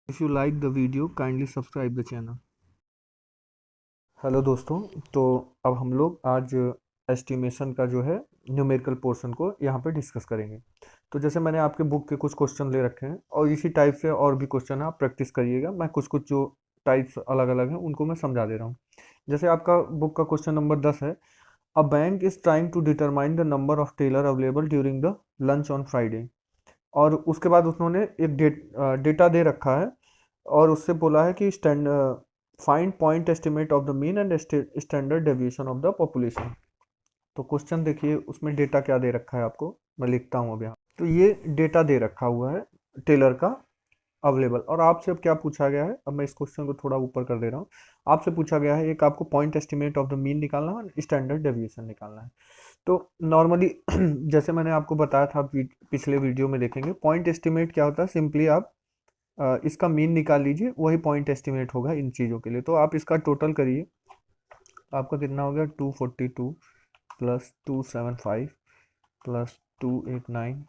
If you like the video, kindly subscribe the channel. Hello दोस्तों, तो अब हम लोग आज एस्टिमेशन का जो है न्यूमेरिकल पोर्शन को यहाँ पे डिस्कस करेंगे। तो जैसे मैंने आपके बुक के कुछ क्वेश्चन ले रखे हैं और इसी टाइप से और भी क्वेश्चन आप प्रैक्टिस करिएगा। मैं कुछ कुछ जो टाइप्स अलग अलग हैं उनको मैं समझा दे रहा हूँ। जैसे आपका बुक का क्वेश्चन नंबर 10 है, a bank is trying to determine the number of teller available during the lunch on Friday. और उसके बाद उन्होंने एक डेटा दे रखा है और उससे बोला है कि find point estimate of the mean and standard deviation of the population. तो क्वेश्चन देखिए, उसमें डेटा क्या दे रखा है आपको, मैं लिखता हूँ अब यहाँ। तो ये डेटा दे रखा हुआ है टेलर का अवेलेबल, और आपसे अब क्या पूछा गया है, अब मैं इस क्वेश्चन को थोड़ा ऊपर कर दे रहा हूँ। आपसे पूछा गया है एक आपको point estimate of the mean निकालना है, स्टैंडर्ड डेविएशन निकालना है। तो नॉर्मली जैसे मैंने आपको बताया था, आप पिछले वीडियो में देखेंगे, पॉइंट एस्टिमेट क्या होता है। सिंपली आप इसका मीन निकाल लीजिए, वही पॉइंट एस्टिमेट होगा इन चीज़ों के लिए। तो आप इसका टोटल करिए, आपका कितना हो गया, 242 plus 275 plus 289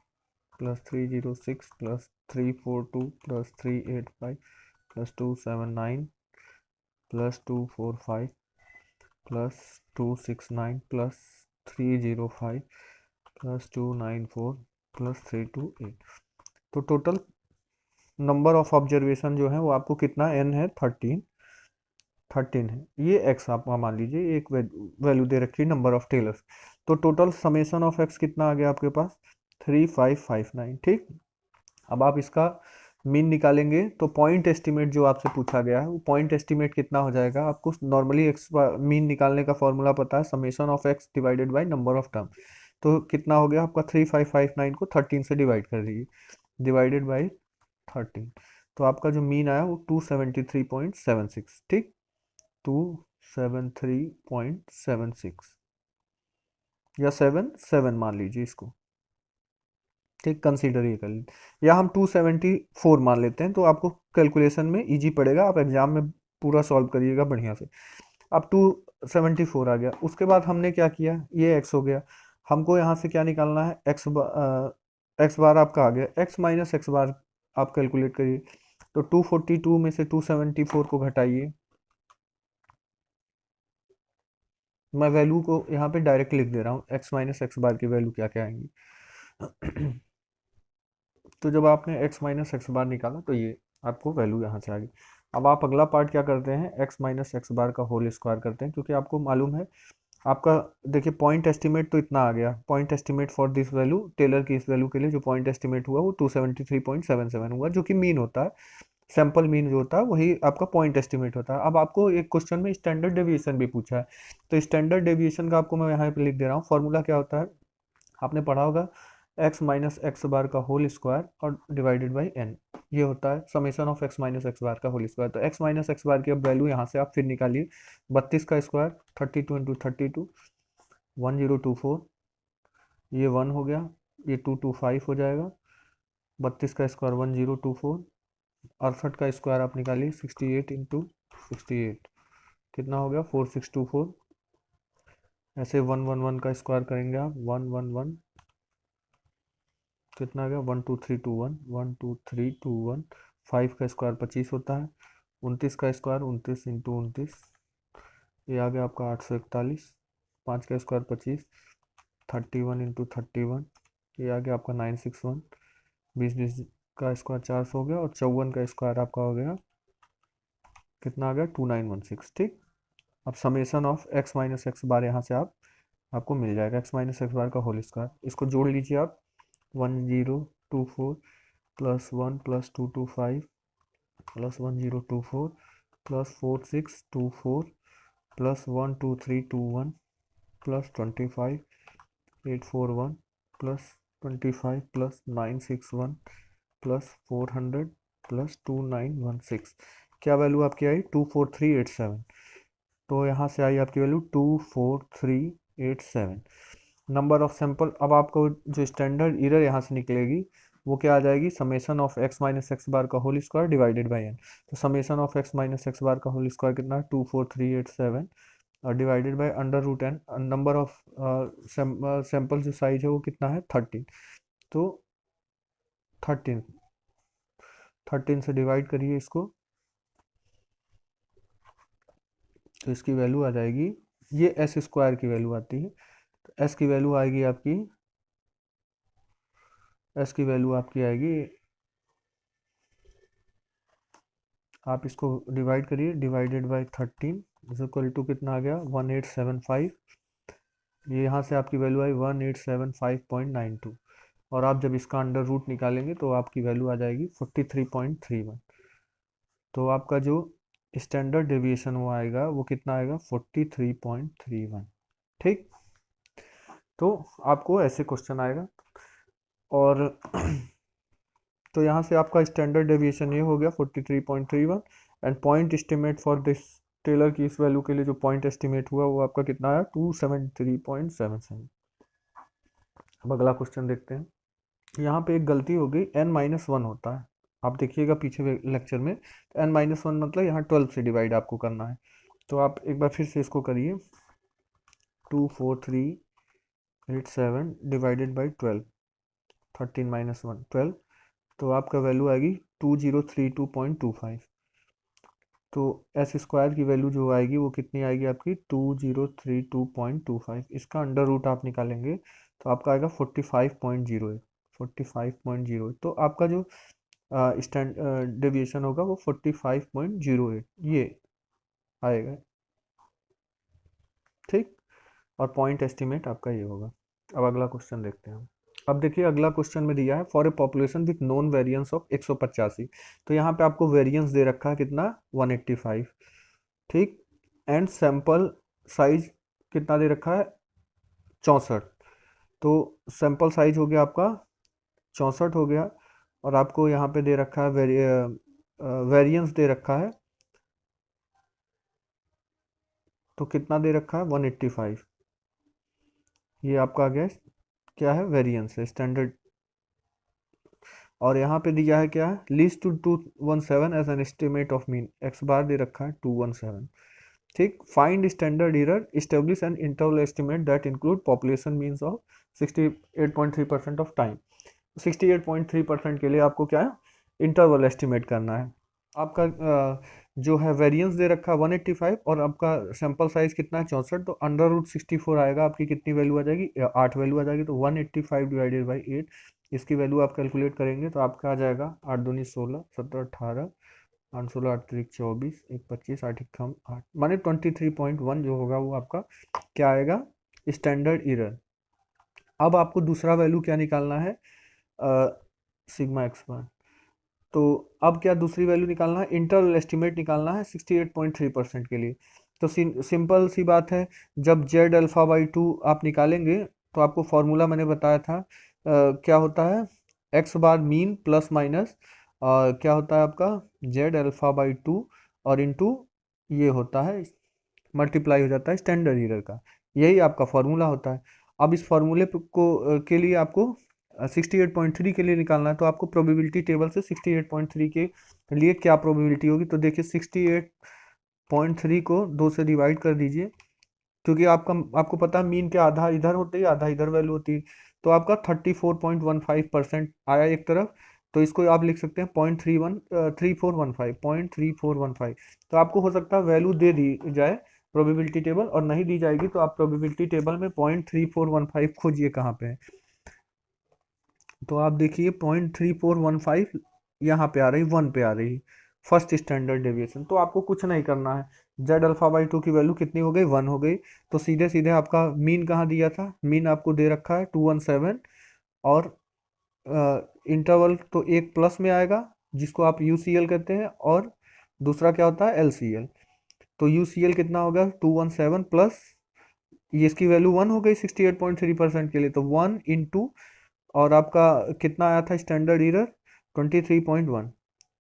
plus 306 plus 342 plus 385 plus 279 plus 245 plus 269 plus 305 plus 294 plus 328। तो टोटल नंबर ऑफ ऑब्जर्वेशन जो है वो आपको कितना एन है, 13 है। ये एक्स आप मान लीजिए, एक वैल्यू दे रखी है नंबर ऑफ टेलर्स। तो टोटल समेशन ऑफ एक्स कितना आ गया आपके पास, 3559। ठीक, अब आप इसका मीन निकालेंगे तो पॉइंट एस्टिमेट जो आपसे पूछा गया है वो पॉइंट एस्टिमेट कितना हो जाएगा। आपको नॉर्मली एक्स मीन निकालने का फॉर्मूला पता है, summation of x divided by number of term. तो कितना हो गया आपका, 3559 को 13 से डिवाइड कर दीजिए, डिवाइडेड बाई 13। तो आपका जो मीन आया वो 273.76। ठीक, 273.76 या 77 मान लीजिए इसको। ठीक, कंसीडर ये कर लीजिए, या हम 274 मान लेते हैं, तो आपको कैलकुलेशन में इजी पड़ेगा, आप एग्जाम में पूरा सॉल्व करिएगा बढ़िया से। अब 274 आ गया, उसके बाद हमने क्या किया, ये एक्स हो गया। हमको यहाँ से क्या निकालना है, एक्स बार आपका आ गया, एक्स माइनस एक्स बार आप कैलकुलेट करिए। तो 242 में से 274 को घटाइए, मैं वैल्यू को यहाँ पे डायरेक्ट लिख दे रहा हूँ, एक्स माइनस एक्स बार की वैल्यू क्या क्या आएंगी। तो जब आपने x माइनस एक्स बार निकाला तो ये आपको वैल्यू यहाँ से आ गई। अब आप अगला पार्ट क्या करते हैं, x माइनस एक्स बार का होल स्क्वायर करते हैं, क्योंकि आपको मालूम है आपका, देखिए पॉइंट एस्टिमेट तो इतना आ गया, point estimate for this value, teller की इस वैल्यू के लिए जो पॉइंट एस्टिमेट हुआ वो 273.77 हुआ, जो कि मीन होता है। सैंपल मीन जो होता है वही आपका पॉइंट एस्टिमेट होता है। अब आपको एक क्वेश्चन में स्टैंडर्ड डेविएशन भी पूछा है, तो स्टैंडर्ड डेविएशन का आपको मैं यहाँ पे लिख दे रहा हूँ। फॉर्मूला क्या होता है, आपने पढ़ा होगा, एक्स माइनस एक्स बार का होल स्क्वायर और डिवाइडेड बाई एन, ये होता है summation of x minus x bar का होल स्क्वायर। तो एक्स माइनस एक्स बार की अब वैल्यू यहाँ से आप फिर निकालिए, 32 का स्क्वायर 32 × 32 1024, ये 1 हो गया, ये 225 हो जाएगा, 32 का स्क्वायर 1024, 68 का स्क्वायर आप निकालिए 68 × 68, कितना हो गया 4624। ऐसे 111 का स्क्वायर करेंगे आप, 111, कितना आ गया 12321, 12321, 5 का स्क्वायर 25 होता है, 29 का स्क्वायर 29 × 29, ये आ गया आपका 841, 5 का स्क्वायर 25, 31 × 31, ये आ गया आपका 961, 20 का स्क्वायर 400 हो गया, और 54 का स्क्वायर आपका हो गया, कितना आ गया 2916। ठीक, अब summation of x minus x bar यहाँ से आपको मिल जाएगा, एक्स माइनस एक्स बार का होल स्क्वायर, इसको जोड़ लीजिए आप, 1024 plus 1 plus 225 plus 1024 plus 4624 plus 12321 plus 25841 plus 25 plus 961 plus 400 plus 2916। क्या वैल्यू आपकी आई, 24387। तो यहाँ से आई आपकी वैल्यू 24387। नंबर ऑफ सैंपल, अब आपको जो स्टैंडर्ड एरर यहाँ से निकलेगी वो क्या आ जाएगी, summation of x minus x bar का whole square divided by n. तो summation of x minus x bar का होल स्क्वायर कितना है, 24387, और divided by under root n, number of sample जो साइज है वो कितना है 13। तो 13 13 से डिवाइड करिए इसको, तो इसकी वैल्यू आ जाएगी, ये एस स्क्वायर की वैल्यू आती है, तो एस की वैल्यू आएगी आपकी, एस की वैल्यू आपकी आएगी, आप इसको डिवाइड करिए, divided by 13 is equal to कितना आ गया 1875, ये यहाँ से आपकी वैल्यू आई 1875.92, और आप जब इसका अंडर रूट निकालेंगे तो आपकी वैल्यू आ जाएगी 43.31। तो आपका जो स्टैंडर्ड डेविएशन वो आएगा, वो कितना आएगा 43.31। ठीक, तो आपको ऐसे क्वेश्चन आएगा। और तो यहाँ से आपका स्टैंडर्ड डेविएशन ये हो गया 43.31, and point estimate for this teller की इस वैल्यू के लिए जो पॉइंट एस्टिमेट हुआ वो आपका कितना आया 273.77। अब अगला क्वेश्चन देखते हैं। यहाँ पे एक गलती हो गई, n-1 होता है, आप देखिएगा पीछे लेक्चर में, n-1 मतलब यहाँ 12 से डिवाइड आपको करना है। तो आप एक बार फिर से इसको करिए, 24387 डिवाइडेड बाई 12, 13 - 1 12, तो आपका वैल्यू आएगी 2032.25। तो एस स्क्वायर की वैल्यू जो आएगी वो कितनी आएगी आपकी 2032.25। इसका अंडर रूट आप निकालेंगे तो आपका आएगा 45.08, 45.08। तो आपका जो स्टैंड डेविएशन होगा वो 45.08 ये आएगा। ठीक, और पॉइंट एस्टिमेट आपका ये होगा। अब अगला क्वेश्चन देखते हैं हम। अब देखिए अगला क्वेश्चन में दिया है for a population with known variance of 185। तो यहाँ पे आपको वेरिएंस दे रखा है कितना 185। ठीक, एंड सैंपल साइज कितना दे रखा है 64। तो सैंपल साइज हो गया आपका 64 हो गया, और आपको यहाँ पे दे रखा है वेरिएंस दे रखा है, तो कितना दे रखा है 185। ये आपका आ गया क्या है वेरिएंस है स्टैंडर्ड। और यहाँ पे दिया है क्या है least to 217 as an estimate of mean, x bar दे रखा है 217। ठीक, find standard error, establish an interval estimate that include population means of 68.3% of time. 68.3% के लिए आपको क्या है इंटरवल एस्टिमेट करना है। आपका जो है वेरिएंस दे रखा है 185, और आपका सैंपल साइज कितना है 64, तो अंडर रूट 64 आएगा, आपकी कितनी वैल्यू आ जाएगी 8 वैल्यू आ जाएगी। तो 185 डिवाइडेड बाई 8, इसकी वैल्यू आप कैलकुलेट करेंगे तो आपका आ जाएगा 8 दूनी 16, 17 18, 8 16 8 3 24, 1 25, 8 1 8, माने 23.1 जो होगा वो आपका क्या आएगा स्टैंडर्ड एरर। अब आपको दूसरा वैल्यू क्या निकालना है सिग्मा एक्स बार। तो अब क्या दूसरी वैल्यू निकालना है इंटरवल एस्टिमेट निकालना है 68.3% के लिए। तो सिंपल सी बात है, जब जेड अल्फा बाई 2 आप निकालेंगे तो आपको फॉर्मूला मैंने बताया था क्या होता है एक्स बार मीन प्लस माइनस क्या होता है आपका जेड अल्फा बाई 2 और इनटू ये होता है मल्टीप्लाई हो जाता है स्टैंडर्ड एरर का, यही आपका फॉर्मूला होता है। अब इस फॉर्मूले को के लिए आपको 68.3 के लिए निकालना है, तो आपको प्रोबेबिलिटी टेबल से 68.3 के लिए क्या प्रोबेबिलिटी होगी, तो देखिए 68.3 को 2 से डिवाइड कर दीजिए, क्योंकि आपको पता है मीन के आधा इधर होते ही आधा इधर वैल्यू होती है, तो आपका 34.15% आया एक तरफ, तो इसको आप लिख सकते हैं 0.3415। तो आपको हो सकता है वैल्यू दे दी जाए प्रोबेबिलिटी टेबल, और नहीं दी जाएगी तो आप प्रोबेबिलिटी टेबल में 0.3415 खोजिए कहाँ पे है। तो आप देखिए 0.3415 यहाँ पे आ रही 1 पे आ रही फर्स्ट स्टैंडर्ड डेविएशन। तो आपको कुछ नहीं करना है, जेड अल्फा बाई 2 की वैल्यू कितनी हो गई 1 हो गई, तो सीधे सीधे आपका मीन कहाँ दिया था, मीन आपको दे रखा है 217, और इंटरवल तो एक प्लस में आएगा जिसको आप यूसीएल कहते हैं, और दूसरा क्या होता है एलसीएल। तो यूसीएल कितना होगा 217 प्लस ये इसकी वैल्यू 1 हो गई 68.3% के लिए, तो 1 इंटू और आपका कितना आया था स्टैंडर्ड एरर 23.1,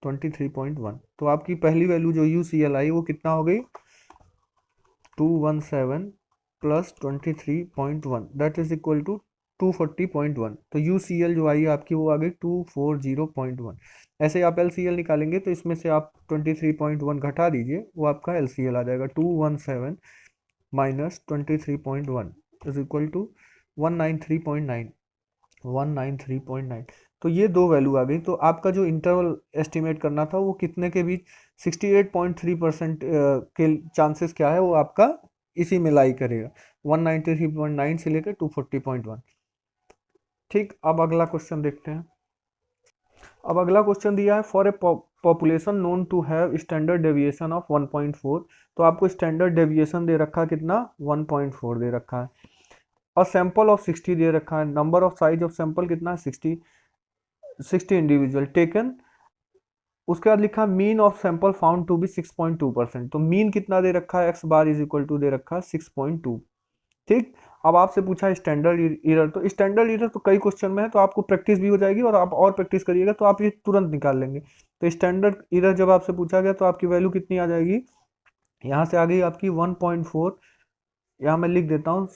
23.1। तो आपकी पहली वैल्यू जो यूसीएल आई वो कितना हो गई 217 plus 23.1 that is equal to 240.1। तो यूसीएल जो आई आपकी वो आ गई 240.1। ऐसे आप एलसीएल निकालेंगे तो इसमें से आप 23.1 घटा दीजिए, वो आपका एलसीएल आ जाएगा 217 माइनस 23.1 इज इक्वल टू 193.9, 193.9। तो ये दो वैल्यू आ गई। तो आपका जो इंटरवल एस्टिमेट करना था वो कितने के बीच, 68.3% के चांसेस क्या है वो आपका इसी में लाई करेगा, 193.9 से लेकर 240.1। ठीक, अब अगला क्वेश्चन देखते हैं। अब अगला क्वेश्चन दिया है, for a population known to have standard deviation of 1.4। तो आपको स्टैंडर्ड डेविएशन दे रखा है कितना, 1.4 दे रखा है, और सैंपल ऑफ 60 दे रखा है। Number of size of sample कितना है, 60 इंडिविजुअल टेकन। उसके बाद लिखा mean of sample found to be 6.2%। तो मीन कितना दे रखा है, x bar is equal to दे रखा है 6.2। ठीक, अब आपसे पूछा स्टैंडर्ड एरर। तो स्टैंडर्ड एरर तो कई क्वेश्चन में है, तो आपको प्रैक्टिस भी हो जाएगी और आप और प्रैक्टिस करिएगा तो आप ये तुरंत निकाल लेंगे। तो स्टैंडर्ड एरर जब आपसे पूछा गया तो आपकी वैल्यू कितनी आ जाएगी, यहाँ से आ गई आपकी 1.4, यहाँ मैं लिख देता हूँ,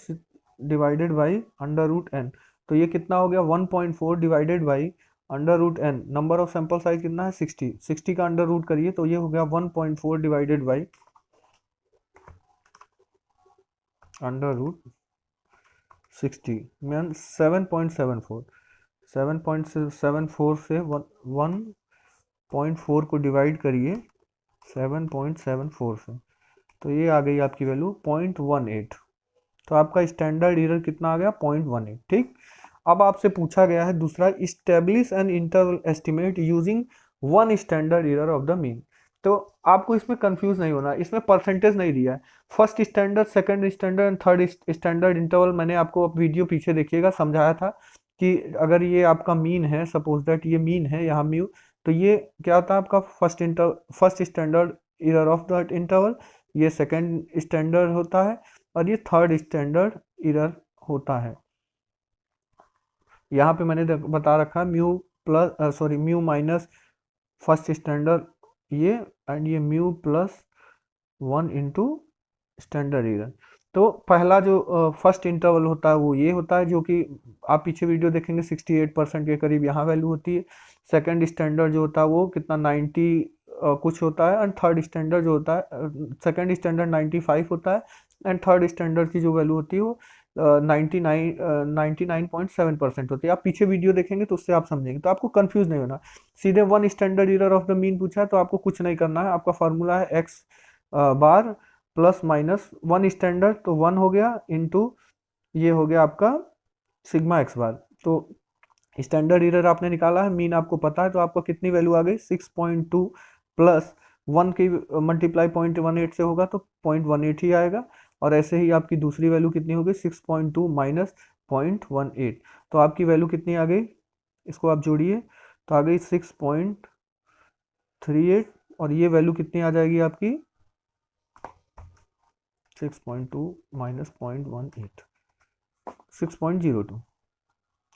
divided by under root n. तो ये कितना हो गया, 1.4 divided by under root n. Number of sample size कितना है, 60 का अंडर रूट करिए तो ये हो गया 1.4 divided by under root 60 mean 7.74। 7.74 से 1.4 को डिवाइड करिए 7.74 से, तो ये आ गई आपकी वैल्यू 0.18। तो आपका स्टैंडर्ड एरर कितना आ गया, 0.18। ठीक, अब आपसे पूछा गया है दूसरा, establish N interval estimate using one standard error of the mean. तो आपको इसमें कंफ्यूज नहीं होना, इसमें परसेंटेज नहीं दिया है। First standard, second standard and third standard interval मैंने आपको वीडियो पीछे देखिएगा समझाया था कि अगर ये आपका मीन है, सपोज दैट ये मीन है यहाँ म्यू, तो ये क्या होता है आपका first standard error of that interval, ये सेकंड स्टैंडर्ड होता है और ये थर्ड स्टैंडर्ड एरर होता है। यहाँ पे मैंने बता रखा mu plus mu minus first standard ये, एंड ये mu plus 1 into standard error. तो पहला जो फर्स्ट इंटरवल होता है वो ये होता है, जो कि आप पीछे वीडियो देखेंगे 68% के करीब यहाँ वैल्यू होती है। सेकंड स्टैंडर्ड जो होता है वो कितना 90 कुछ होता है, एंड थर्ड स्टैंडर्ड जो होता है, सेकंड स्टैंडर्ड 95 होता है, एंड थर्ड स्टैंडर्ड की जो वैल्यू होती है वो 99.7% होती है। आप पीछे वीडियो देखेंगे तो उससे आप समझेंगे, तो आपको कंफ्यूज नहीं होना। सीधे one standard error of the mean पूछा है तो आपको कुछ नहीं करना है, आपका फार्मूला है एक्स बार प्लस माइनस वन स्टैंडर्ड, तो 1 हो गया इंटू ये हो गया आपका सिग्मा एक्स बार। तो स्टैंडर्ड एरर आपने निकाला है, मीन आपको पता है, तो आपको कितनी वैल्यू आ गई 6.2 प्लस 1 की मल्टीप्लाई 0.18 से होगा तो 0.18 ही आएगा। और ऐसे ही आपकी दूसरी वैल्यू कितनी होगी, 6.2 माइनस 0.18, तो आपकी वैल्यू कितनी आ गई, इसको आप जोड़िए तो आ गई 6.38, और ये वैल्यू कितनी आ जाएगी आपकी 6.2 माइनस 0.18, 6.02।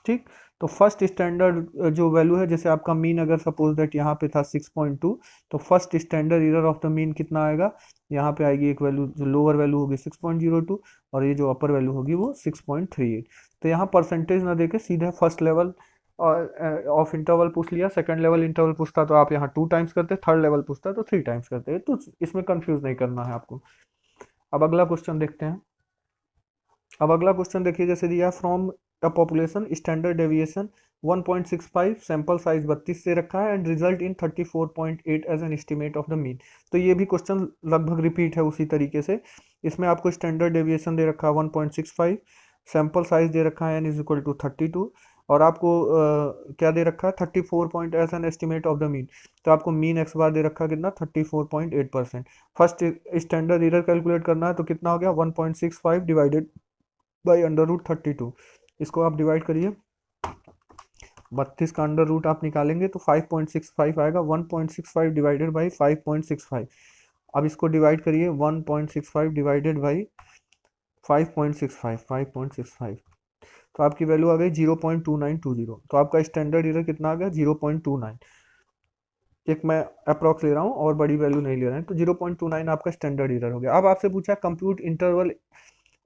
ठीक, तो फर्स्ट स्टैंडर्ड जो वैल्यू है, जैसे आपका मीन अगर सपोज दैट यहाँ पे था 6.2, तो first standard error of the mean कितना आएगा, यहाँ पे आएगी एक वैल्यू, जो लोअर वैल्यू होगी 6.02 और ये जो अपर वैल्यू होगी वो 6.38। तो यहाँ परसेंटेज ना देके सीधे फर्स्ट लेवल ऑफ इंटरवल पूछ लिया, सेकंड लेवल इंटरवल पूछता तो आप यहाँ 2 टाइम्स करते, थर्ड लेवल पूछता तो 3 टाइम्स करते, तो इसमें कंफ्यूज नहीं करना है आपको। अब अगला क्वेश्चन देखते हैं। अब अगला क्वेश्चन देखिए, जैसे दिया from a population standard deviation 1.65, sample size 32 से रखा है, and result in 34.8 as an estimate of the mean. तो ये भी क्वेश्चन लगभग रिपीट है उसी तरीके से। इसमें आपको स्टैंडर्ड डेविएशन दे रखा है 1.65, सैंपल साइज दे रखा है n इज इक्वल टू 32, और आपको क्या दे रखा है 34 point as an estimate of the mean. तो आपको मीन एक्स बार दे रखा है कितना 34.8%। फर्स्ट स्टैंडर्ड एरर कैलकुलेट करना है तो कितना हो गया 1.65 डिवाइडेड बाई अंडर रूट 32। इसको आप डिवाइड करिए, 32 का अंडर रूट आप निकालेंगे तो 5.65 आएगा, 1.65 डिवाइडेड बाई 5.65। अब इसको डिवाइड करिए 1.65 डिवाइडेड बाई 5.65, तो आपकी वैल्यू आ गई 0.2920। तो आपका स्टैंडर्ड एरर कितना आ गया 0.29। एक मैं अप्रॉक्स ले रहा हूँ और बड़ी वैल्यू नहीं ले रहे हैं, तो 0.29 आपका स्टैंडर्ड एरर हो गया। अब आपसे पूछा compute interval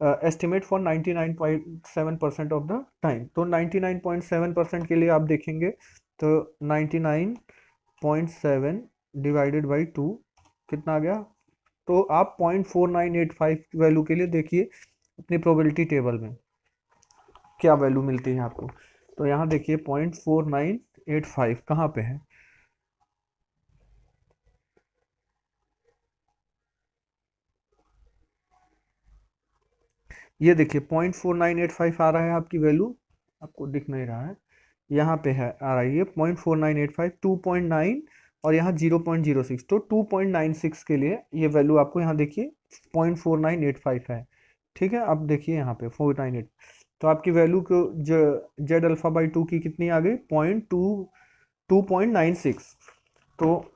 estimate for 99.7% of the time. तो 99.7% के लिए आप देखेंगे तो 99.7 डिवाइडेड बाई 2 कितना आ गया, तो आप 0.4985 वैल्यू के लिए देखिए अपनी प्रोबेबिलिटी टेबल में क्या वैल्यू मिलती है आपको। तो यहाँ देखिए 0.49 85 कहाँ पे है? ये देखिए 0.4985 आ रहा है आपकी वैल्यू, आपको दिख नहीं रहा है, यहाँ पे है आ रही है 0.4985, 2.9 और यहाँ 0.06, तो 2.96 के लिए ये वैल्यू आपको यहाँ देखिए 0.4985 है। ठीक है, अब देखिए यहाँ पे 498, तो आपकी वैल्यू को जेड अल्फा बाई 2 की कितनी आ गई? 2.96, तो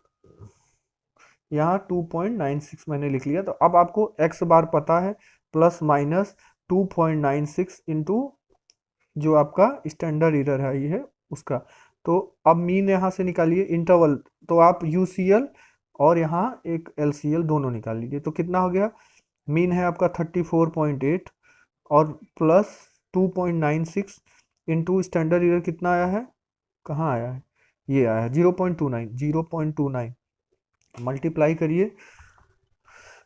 यहाँ 2.96 मैंने लिख लिया। तो अब आपको एक्स बार पता है, प्लस माइनस 2.96 इंटू जो आपका स्टैंडर्ड एरर है ये है उसका। तो अब मीन यहाँ से निकालिए, इंटरवल तो आप यूसीएल और यहाँ एक एलसीएल दोनों निकाल लीजिए, तो कितना हो गया? मीन है आपका 34.8 और प्लस 2.96 इंटू स्टैंडर्ड एरर कितना आया है? कहाँ आया है? ये आया है 0.29, 0.29 मल्टीप्लाई करिए,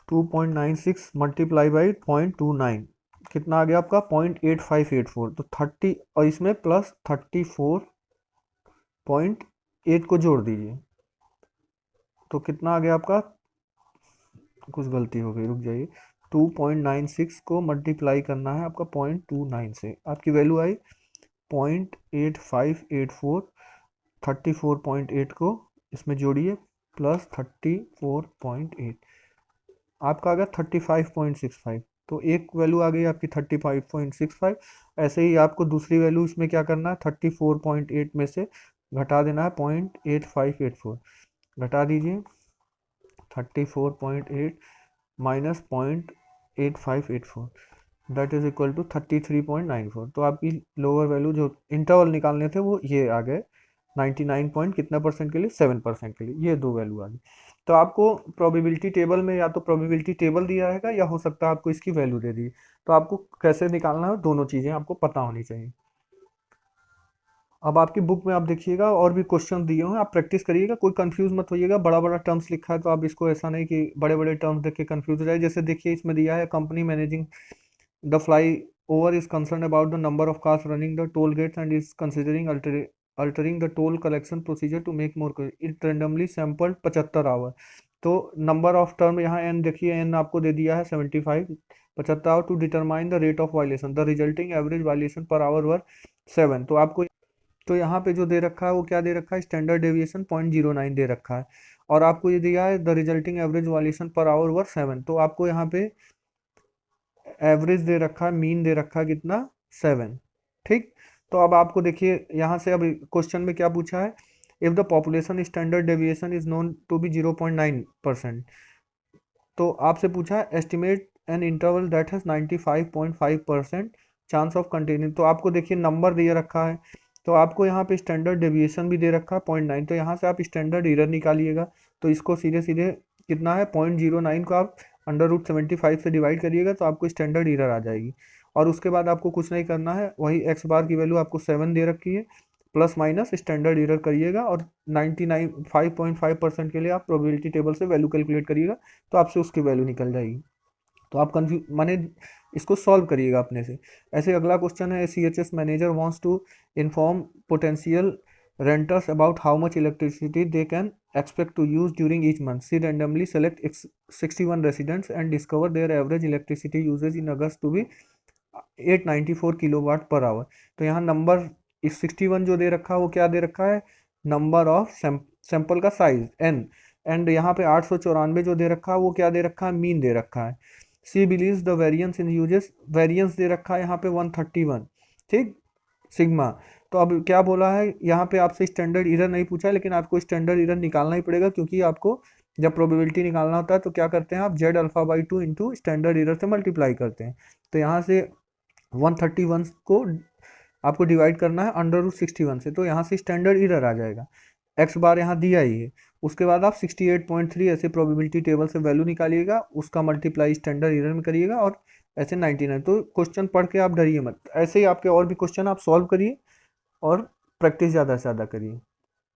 2.96 मल्टीप्लाई बाई 0.29 कितना आ गया आपका? 0.8584, तो 30 और इसमें प्लस 34.8 को जोड़ दीजिए, तो कितना आ गया आपका? कुछ गलती हो गई, रुक जाइए, 2.96 को मल्टीप्लाई करना है आपका 0.29 से, आपकी वैल्यू आई 0.8584, 34.8 को इसमें जोड़िए प्लस 34.8, आपका आ गया 35.65, तो एक वैल्यू आ गई आपकी 35.65। ऐसे ही आपको दूसरी वैल्यू इसमें क्या करना है? 34.8 में से घटा देना है 0.8584, घटा दीजिए 34.8 minus 0.8584 that is equal to 33.94, तो आपकी लोअर वैल्यू जो इंटरवल निकालने थे वो ये आ गए 99 पॉइंट कितना परसेंट के लिए? 7% के लिए, ये दो वैल्यू आ गई। तो आपको प्रोबेबिलिटी टेबल में या तो प्रोबेबिलिटी टेबल दिया रहेगा या हो सकता है आपको इसकी वैल्यू दे दी, तो आपको कैसे निकालना है दोनों चीज़ें आपको पता होनी चाहिए। अब आपकी बुक में आप देखिएगा और भी क्वेश्चन दिए हुए हैं, आप प्रैक्टिस करिएगा, कोई कंफ्यूज मत होइएगा, बड़ा बड़ा टर्म्स लिखा है तो आप इसको ऐसा नहीं कि बड़े बड़े टर्म्स देख के कंफ्यूज हो जाए। जैसे देखिए इसमें दिया है company managing the flyover is concern about the number of cars running the toll gates and is considering altering the toll collection procedure to make more it randomly sampled 75 hour. तो number of term यहाँ n देखिए, n आपको दे दिया है 75, 75 to determine the rate of violation the resulting average violation per hour were 7। तो आपको तो यहाँ पे जो दे रखा है वो क्या दे रखा है? स्टैंडर्ड डेविएशन 0.09 दे रखा है, और आपको ये दिया है the resulting average violation per hour were 7, तो आपको यहाँ पे एवरेज दे रखा है, मीन दे रखा है कितना? 7। ठीक, तो अब आपको देखिए यहाँ से अब क्वेश्चन में क्या पूछा है? If the population standard deviation is known to be 0.9%, तो आपसे पूछा है estimate an interval that has 95.5% chance of containing. तो आपको देखिए नंबर दे रखा है, तो आपको यहाँ पे स्टैंडर्ड डेविएशन भी दे रखा है 0.9, तो यहाँ से आप स्टैंडर्ड एरर निकालिएगा, तो इसको सीधे सीधे कितना है 0.09 को आप √75 से डिवाइड करिएगा तो आपको स्टैंडर्ड एरर आ जाएगी। और उसके बाद आपको कुछ नहीं करना है, वही एक्स बार की वैल्यू आपको 7 दे रखी है, प्लस माइनस स्टैंडर्ड एरर करिएगा और 5.5% के लिए आप प्रोबेबिलिटी टेबल से वैल्यू कैलकुलेट करिएगा, तो आपसे उसकी वैल्यू निकल जाएगी। तो आप कंफ्यूज माने इसको सॉल्व करिएगा अपने से। ऐसे अगला क्वेश्चन है, CHS manager wants to inform potential renters about how much electricity they can expect to use during each month. She randomly select 61 residents and discover their average electricity usage in August to be 894 kilowatt per hour. तो यहाँ number इस 61 जो दे रखा है वो क्या दे रखा है? नंबर ऑफ सैंपल का साइज n, एंड यहाँ पे 894 जो दे रखा है वो क्या दे रखा है? मीन दे रखा है। She believes the variance in uses, variance दे रखा है यहाँ पे 131, ठीक, सिग्मा। तो अब क्या बोला है यहाँ पे? आपसे स्टैंडर्ड एरर नहीं पूछा है, लेकिन आपको स्टैंडर्ड एरर निकालना ही पड़ेगा, क्योंकि आपको जब प्रोबेबिलिटी निकालना होता है तो क्या करते हैं आप? Z alpha by 2 into standard error से मल्टीप्लाई करते हैं। तो यहाँ से 131 को आपको डिवाइड करना है √61 से, तो यहाँ से स्टैंडर्ड एरर आ जाएगा। एक्स बार यहाँ दिया ही है, उसके बाद आप 68.3 ऐसे प्रोबेबिलिटी टेबल से वैल्यू निकालिएगा, उसका मल्टीप्लाई स्टैंडर्ड एरर में करिएगा और ऐसे 99। तो क्वेश्चन पढ़ के आप डरिए मत, ऐसे ही आपके और भी क्वेश्चन आप सॉल्व करिए और प्रैक्टिस ज़्यादा से ज़्यादा करिए।